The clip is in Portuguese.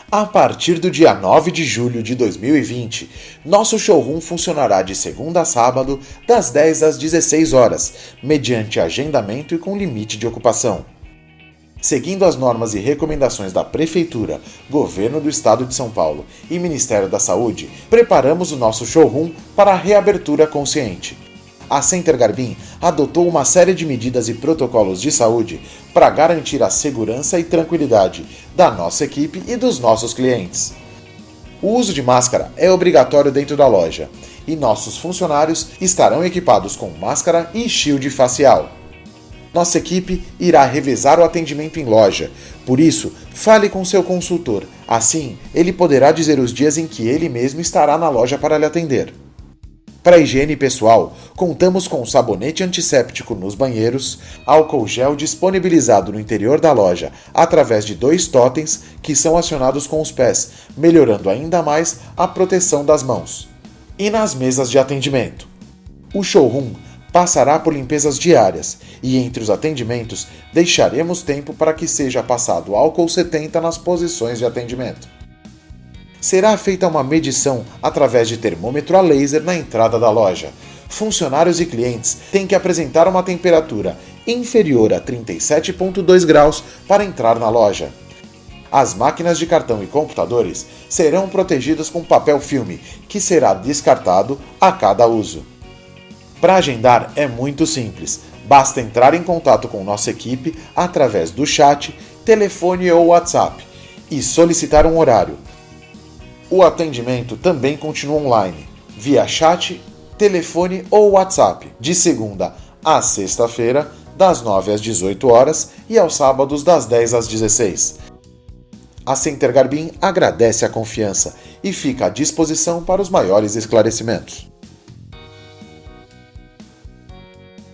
A partir do dia 9 de julho de 2020, nosso showroom funcionará de segunda a sábado, das 10 às 16 horas, mediante agendamento e com limite de ocupação. Seguindo as normas e recomendações da Prefeitura, Governo do Estado de São Paulo e Ministério da Saúde, preparamos o nosso showroom para a reabertura consciente. A Center Garbim adotou uma série de medidas e protocolos de saúde para garantir a segurança e tranquilidade da nossa equipe e dos nossos clientes. O uso de máscara é obrigatório dentro da loja e nossos funcionários estarão equipados com máscara e shield facial. Nossa equipe irá revezar o atendimento em loja, por isso, fale com seu consultor, assim ele poderá dizer os dias em que ele mesmo estará na loja para lhe atender. Para a higiene pessoal, contamos com sabonete antisséptico nos banheiros, álcool gel disponibilizado no interior da loja através de 2 totens que são acionados com os pés, melhorando ainda mais a proteção das mãos. E nas mesas de atendimento? O showroom passará por limpezas diárias e entre os atendimentos deixaremos tempo para que seja passado álcool 70 nas posições de atendimento. Será feita uma medição através de termômetro a laser na entrada da loja. Funcionários e clientes têm que apresentar uma temperatura inferior a 37,2 graus para entrar na loja. As máquinas de cartão e computadores serão protegidas com papel filme, que será descartado a cada uso. Para agendar é muito simples, basta entrar em contato com nossa equipe através do chat, telefone ou WhatsApp e solicitar um horário. O atendimento também continua online, via chat, telefone ou WhatsApp, de segunda a sexta-feira, das 9 às 18 horas e aos sábados das 10 às 16. A Center Garbim agradece a confiança e fica à disposição para os maiores esclarecimentos.